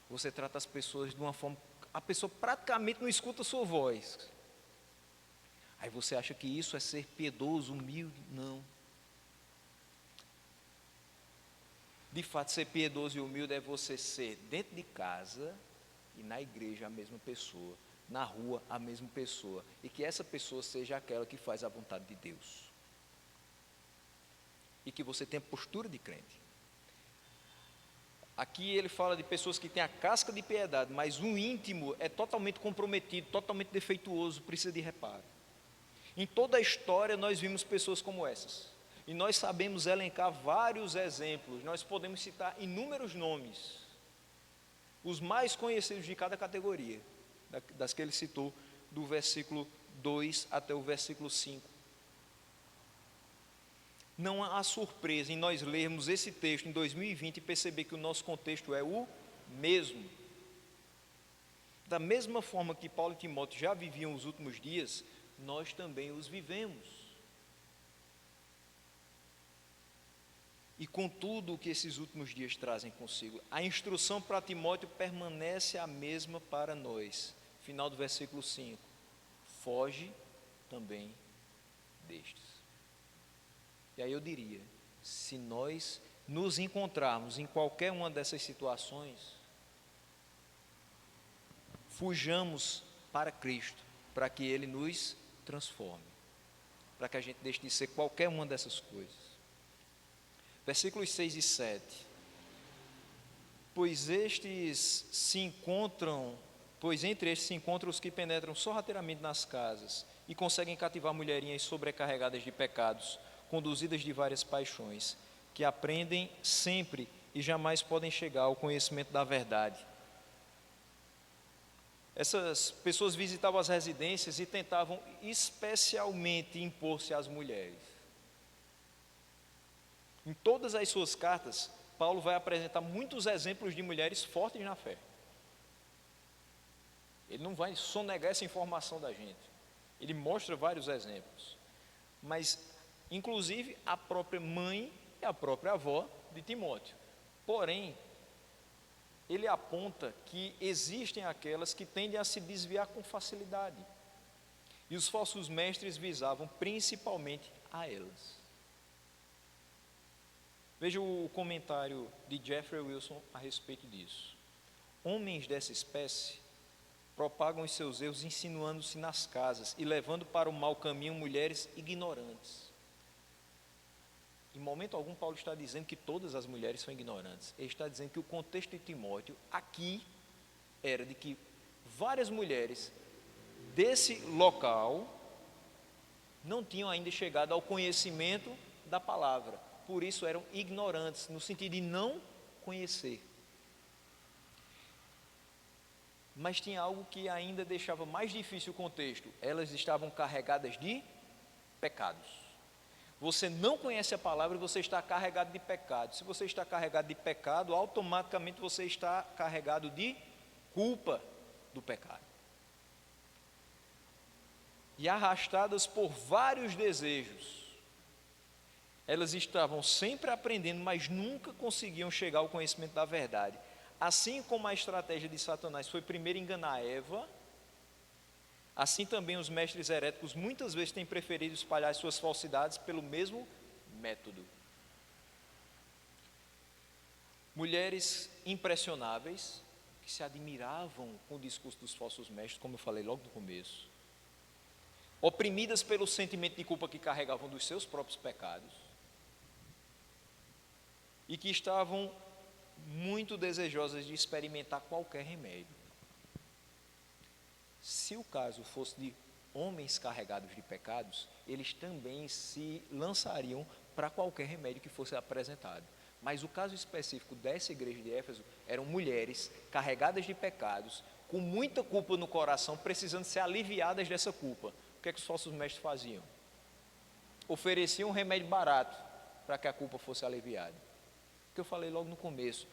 você trata as pessoas de uma forma, a pessoa praticamente não escuta a sua voz. Aí você acha que isso é ser piedoso, humilde? Não. De fato, ser piedoso e humilde é você ser dentro de casa e na igreja a mesma pessoa, na rua a mesma pessoa, e que essa pessoa seja aquela que faz a vontade de Deus, e que você tenha postura de crente. Aqui ele fala de pessoas que têm a casca de piedade, mas o íntimo é totalmente comprometido, totalmente defeituoso, precisa de reparo. Em toda a história nós vimos pessoas como essas, e nós sabemos elencar vários exemplos, nós podemos citar inúmeros nomes, os mais conhecidos de cada categoria, das que ele citou, do versículo 2 até o versículo 5. Não há surpresa em nós lermos esse texto em 2020 e perceber que o nosso contexto é o mesmo. Da mesma forma que Paulo e Timóteo já viviam os últimos dias, nós também os vivemos. E com tudo o que esses últimos dias trazem consigo, a instrução para Timóteo permanece a mesma para nós. Final do versículo 5. Foge também destes. E aí eu diria, se nós nos encontrarmos em qualquer uma dessas situações, fujamos para Cristo, para que Ele nos transforme, para que a gente deixe de ser qualquer uma dessas coisas. Versículos 6 e 7. Pois entre estes se encontram os que penetram sorrateiramente nas casas e conseguem cativar mulherinhas sobrecarregadas de pecados, conduzidas de várias paixões, que aprendem sempre e jamais podem chegar ao conhecimento da verdade. Essas pessoas visitavam as residências e tentavam especialmente impor-se às mulheres. Em todas as suas cartas, Paulo vai apresentar muitos exemplos de mulheres fortes na fé. Ele não vai sonegar essa informação da gente. Ele mostra vários exemplos. Mas, inclusive, a própria mãe e a própria avó de Timóteo. Porém, ele aponta que existem aquelas que tendem a se desviar com facilidade. E os falsos mestres visavam principalmente a elas. Veja o comentário de Jeffrey Wilson a respeito disso. Homens dessa espécie propagam os seus erros insinuando-se nas casas e levando para o mau caminho mulheres ignorantes. Em momento algum Paulo está dizendo que todas as mulheres são ignorantes. Ele está dizendo que o contexto de Timóteo aqui era de que várias mulheres desse local não tinham ainda chegado ao conhecimento da palavra. Por isso eram ignorantes, no sentido de não conhecer. Mas tinha algo que ainda deixava mais difícil o contexto. Elas estavam carregadas de pecados. Você não conhece a palavra e você está carregado de pecado. Se você está carregado de pecado, automaticamente você está carregado de culpa do pecado. E arrastadas por vários desejos. Elas estavam sempre aprendendo, mas nunca conseguiam chegar ao conhecimento da verdade. Assim como a estratégia de Satanás foi primeiro enganar Eva, assim também os mestres heréticos muitas vezes têm preferido espalhar suas falsidades pelo mesmo método. Mulheres impressionáveis, que se admiravam com o discurso dos falsos mestres, como eu falei logo no começo, oprimidas pelo sentimento de culpa que carregavam dos seus próprios pecados, e que estavam muito desejosas de experimentar qualquer remédio. Se o caso fosse de homens carregados de pecados, eles também se lançariam para qualquer remédio que fosse apresentado. Mas o caso específico dessa igreja de Éfeso eram mulheres carregadas de pecados, com muita culpa no coração, precisando ser aliviadas dessa culpa. O que é que os falsos mestres faziam? Ofereciam um remédio barato para que a culpa fosse aliviada. O que eu falei logo no começo,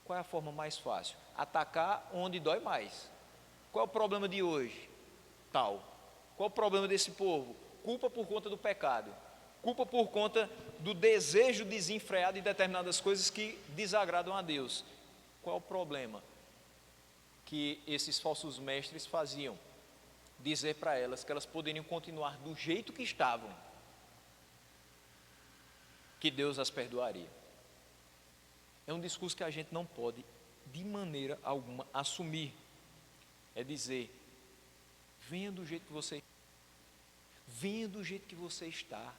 qual é a forma mais fácil? Atacar onde dói mais. Qual é o problema de hoje? Tal. Qual é o problema desse povo? Culpa por conta do pecado. Culpa por conta do desejo desenfreado de determinadas coisas que desagradam a Deus. Qual é o problema que esses falsos mestres faziam? Dizer para elas que elas poderiam continuar do jeito que estavam, que Deus as perdoaria. É um discurso que a gente não pode, de maneira alguma, assumir. É dizer, venha do jeito que você está,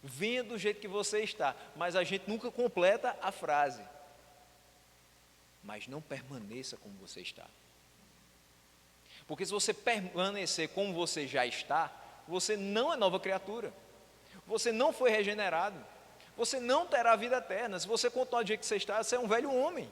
venha do jeito que você está, mas a gente nunca completa a frase, mas não permaneça como você está, porque se você permanecer como você já está, você não é nova criatura, você não foi regenerado, você não terá vida eterna. Se você continuar do jeito que você está, você é um velho homem.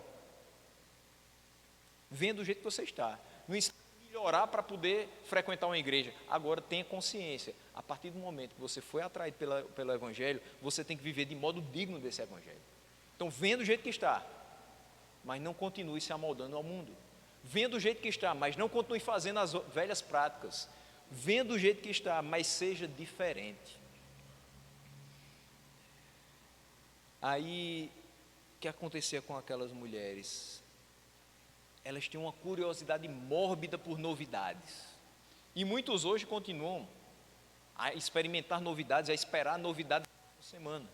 Venha do jeito que você está, não espere melhorar para poder frequentar uma igreja. Agora tenha consciência, a partir do momento que você foi atraído pelo Evangelho, você tem que viver de modo digno desse Evangelho. Então venha do jeito que está, mas não continue se amoldando ao mundo. Venha do jeito que está, mas não continue fazendo as velhas práticas. Venha do jeito que está, mas seja diferente. Aí, o que acontecia com aquelas mulheres? Elas tinham uma curiosidade mórbida por novidades. E muitos hoje continuam a experimentar novidades, a esperar novidades por semana.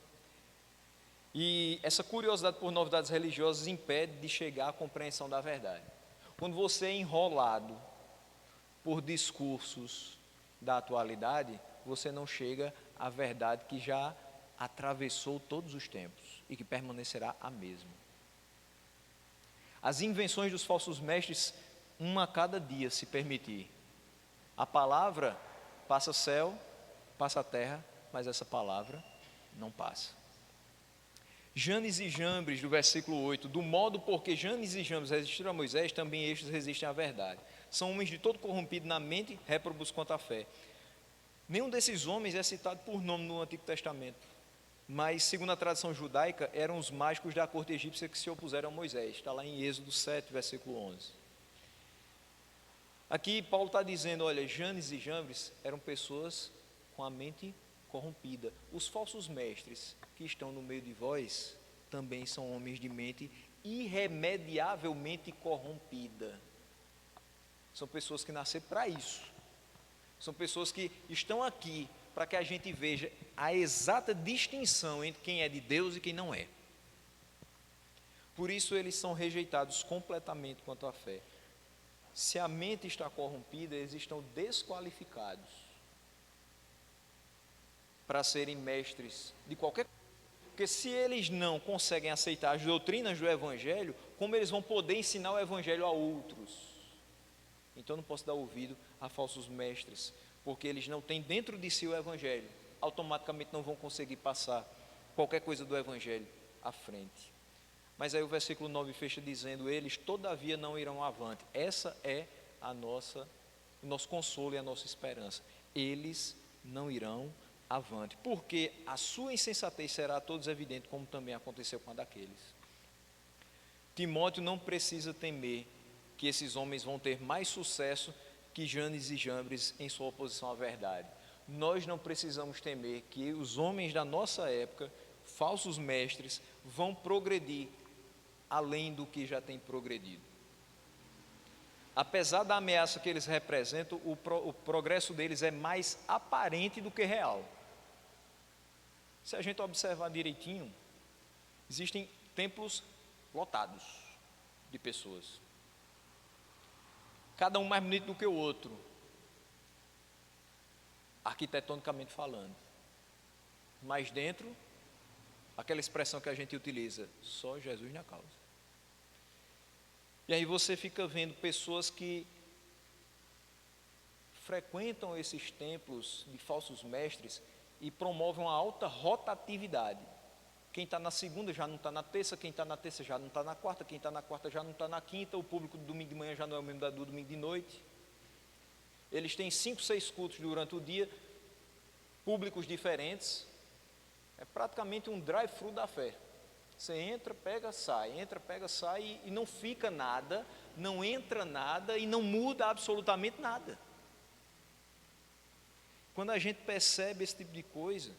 E essa curiosidade por novidades religiosas impede de chegar à compreensão da verdade. Quando você é enrolado por discursos da atualidade, você não chega à verdade que já atravessou todos os tempos e que permanecerá a mesma. As invenções dos falsos mestres, uma a cada dia, se permitir. A palavra passa céu, passa terra, mas essa palavra não passa. Janes e Jambres, do versículo 8, do modo porque Janes e Jambres resistiram a Moisés, também estes resistem à verdade. São homens de todo corrompido na mente, réprobos quanto à fé. Nenhum desses homens é citado por nome no Antigo Testamento, mas, segundo a tradição judaica, eram os mágicos da corte egípcia que se opuseram a Moisés. Está lá em Êxodo 7, versículo 11. Aqui Paulo está dizendo, olha, Janes e Jambres eram pessoas com a mente corrompida. Os falsos mestres que estão no meio de vós também são homens de mente irremediavelmente corrompida. São pessoas que nasceram para isso. São pessoas que estão aqui para que a gente veja a exata distinção entre quem é de Deus e quem não é. Por isso eles são rejeitados completamente quanto à fé. Se a mente está corrompida, eles estão desqualificados para serem mestres de qualquer coisa. Porque se eles não conseguem aceitar as doutrinas do Evangelho, como eles vão poder ensinar o Evangelho a outros? Então não posso dar ouvido a falsos mestres, porque eles não têm dentro de si o Evangelho, automaticamente não vão conseguir passar qualquer coisa do Evangelho à frente. Mas aí o versículo 9 fecha dizendo, eles todavia não irão avante. Essa é o nosso consolo e a nossa esperança. Eles não irão avante, porque a sua insensatez será a todos evidente, como também aconteceu com a daqueles. Timóteo não precisa temer que esses homens vão ter mais sucesso que Janes e Jambres em sua oposição à verdade. Nós não precisamos temer que os homens da nossa época, falsos mestres, vão progredir além do que já tem progredido. Apesar da ameaça que eles representam, o progresso deles é mais aparente do que real. Se a gente observar direitinho, existem templos lotados de pessoas. Cada um mais bonito do que o outro, arquitetonicamente falando. Mas dentro, aquela expressão que a gente utiliza, só Jesus na causa. E aí você fica vendo pessoas que frequentam esses templos de falsos mestres e promovem uma alta rotatividade. Quem está na segunda já não está na terça, quem está na terça já não está na quarta, quem está na quarta já não está na quinta, o público do domingo de manhã já não é o mesmo do domingo de noite. Eles têm 5, 6 cultos durante o dia, públicos diferentes. É praticamente um drive-thru da fé. Você entra, pega, sai e não fica nada, não entra nada e não muda absolutamente nada. Quando a gente percebe esse tipo de coisa,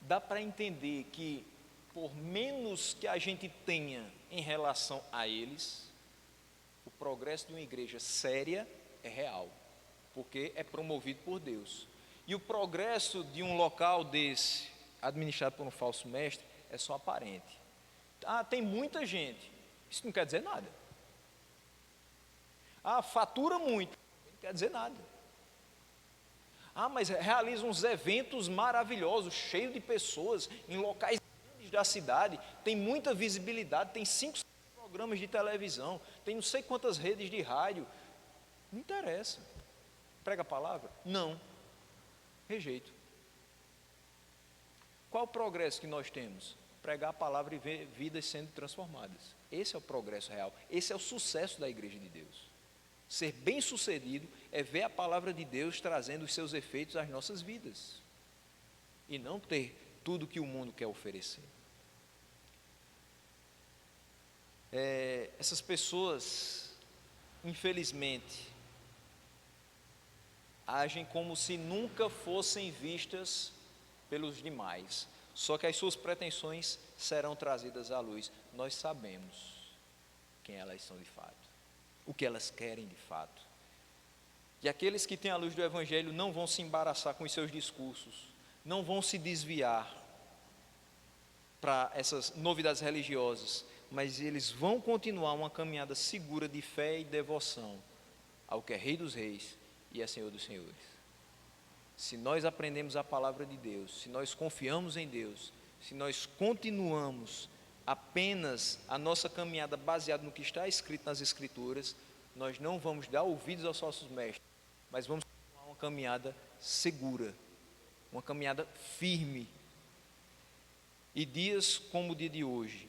dá para entender que, por menos que a gente tenha em relação a eles, o progresso de uma igreja séria é real, porque é promovido por Deus. E o progresso de um local desse, administrado por um falso mestre, é só aparente. Tem muita gente, isso não quer dizer nada. Fatura muito, não quer dizer nada. Mas realiza uns eventos maravilhosos, cheios de pessoas, em locais grandes da cidade, tem muita visibilidade, tem 5, 6 programas de televisão, tem não sei quantas redes de rádio. Não interessa. Prega a palavra? Não. Rejeito. Qual o progresso que nós temos? Pregar a palavra e ver vidas sendo transformadas. Esse é o progresso real. Esse é o sucesso da igreja de Deus. Ser bem-sucedido é ver a palavra de Deus trazendo os seus efeitos às nossas vidas. E não ter tudo que o mundo quer oferecer. Essas pessoas, infelizmente, agem como se nunca fossem vistas pelos demais. Só que as suas pretensões serão trazidas à luz. Nós sabemos quem elas são de fato, o que elas querem de fato. E aqueles que têm a luz do Evangelho não vão se embaraçar com os seus discursos, não vão se desviar para essas novidades religiosas, mas eles vão continuar uma caminhada segura de fé e devoção ao que é Rei dos Reis e é Senhor dos Senhores. Se nós aprendemos a palavra de Deus, se nós confiamos em Deus, se nós continuamos apenas a nossa caminhada baseada no que está escrito nas Escrituras, nós não vamos dar ouvidos aos falsos mestres, mas vamos continuar uma caminhada segura, uma caminhada firme. E dias como o dia de hoje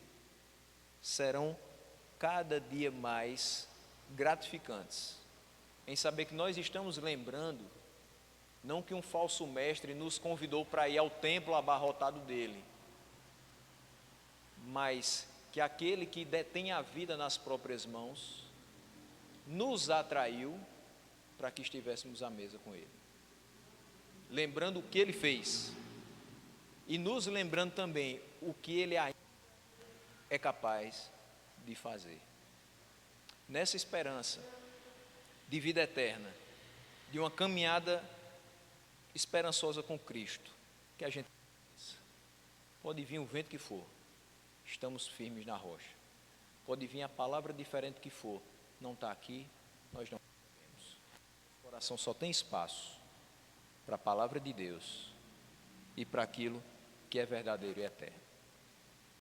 serão cada dia mais gratificantes, em saber que nós estamos lembrando, não que um falso mestre nos convidou para ir ao templo abarrotado dele, mas que aquele que detém a vida nas próprias mãos nos atraiu para que estivéssemos à mesa com ele, lembrando o que ele fez e nos lembrando também o que ele ainda é capaz de fazer. Nessa esperança de vida eterna, de uma caminhada esperançosa com Cristo, que a gente pode vir o vento que for, estamos firmes na rocha. Pode vir a palavra diferente que for, não está aqui, nós não sabemos. O coração só tem espaço para a palavra de Deus e para aquilo que é verdadeiro e eterno.